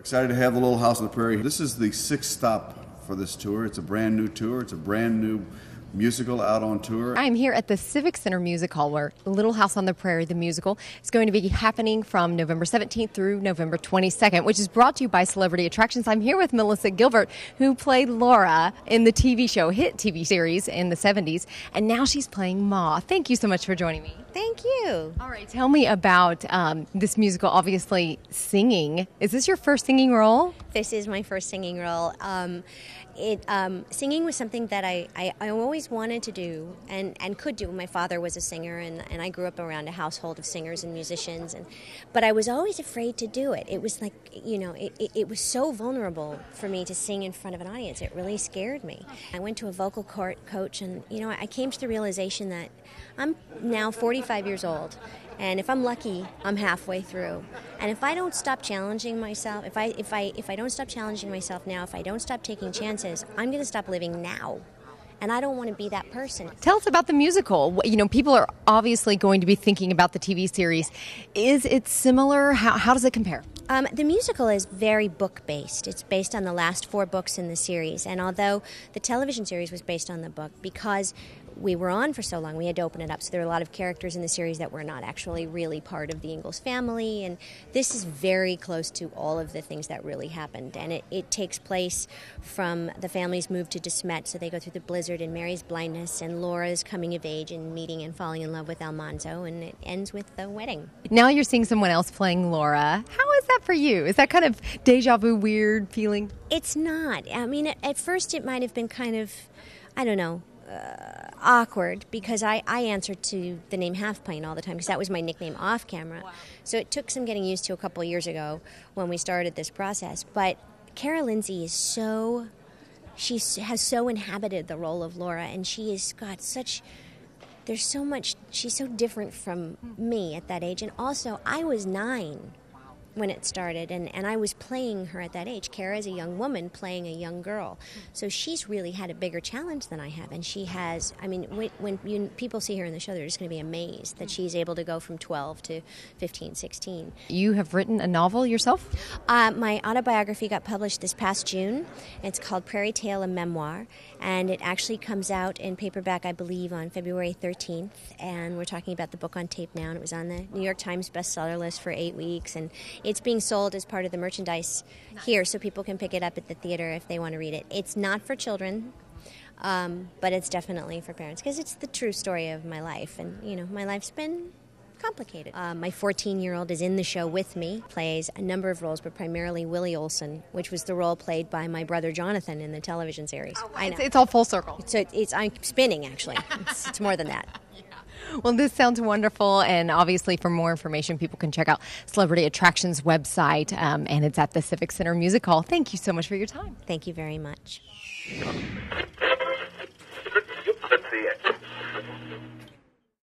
Excited to have the Little House on the Prairie. This is the sixth stop for this tour. It's a brand new tour. It's a brand new musical out on tour. I'm here at the Civic Center Music Hall where Little House on the Prairie, the musical, is going to be happening from November 17th through November 22nd, which is brought to you by Celebrity Attractions. I'm here with Melissa Gilbert, who played Laura in the TV show, hit TV series in the 70s, and now she's playing Ma. Thank you so much for joining me. Thank you. All right, tell me about this musical, obviously singing. Is this your first singing role? This is my first singing role. Singing was something that I always wanted to do and could do. My father was a singer, and I grew up around a household of singers and musicians, but I was always afraid to do it. It was like, it was so vulnerable for me to sing in front of an audience. It really scared me. I went to a vocal coach, and I came to the realization that I'm now 45 years old. And if I'm lucky, I'm halfway through. And if I don't stop challenging myself, if I don't stop challenging myself now, if I don't stop taking chances, I'm going to stop living now. And I don't want to be that person. Tell us about the musical. People are obviously going to be thinking about the TV series. Is it similar? How does it compare? The musical is very book-based. It's based on the last 4 books in the series. And although the television series was based on the book, because we were on for so long, we had to open it up. So there were a lot of characters in the series that were not actually really part of the Ingalls family. And this is very close to all of the things that really happened. And it takes place from the family's move to De Smet. So they go through the blizzard and Mary's blindness and Laura's coming of age and meeting and falling in love with Almanzo. And it ends with the wedding. Now you're seeing someone else playing Laura. How is that for you? Is that kind of deja vu, weird feeling? It's not. I mean, at first it might have been kind of, I don't know, awkward, because I answered to the name Half Pint all the time because that was my nickname off camera. Wow. So it took some getting used to a couple of years ago when we started this process. But Cara Lindsay is she has so inhabited the role of Laura, and she has got there's so much, she's so different from me at that age. And also, I was 9 when it started, and I was playing her at that age. Cara is a young woman playing a young girl. So she's really had a bigger challenge than I have, and she has, when people see her in the show, they're just going to be amazed that she's able to go from 12 to 15, 16. You have written a novel yourself? My autobiography got published this past June. It's called Prairie Tale, a Memoir, and it actually comes out in paperback, I believe, on February 13th, and we're talking about the book on tape now, and it was on the New York Times bestseller list for 8 weeks, and it's being sold as part of the merchandise here, so people can pick it up at the theater if they want to read it. It's not for children, but it's definitely for parents, because it's the true story of my life, and, my life's been complicated. My 14-year-old is in the show with me, plays a number of roles, but primarily Willie Olson, which was the role played by my brother Jonathan in the television series. Oh, I know. It's all full circle. So I'm spinning, actually. It's more than that. Well, this sounds wonderful, and obviously for more information, people can check out Celebrity Attractions website, and it's at the Civic Center Music Hall. Thank you so much for your time. Thank you very much.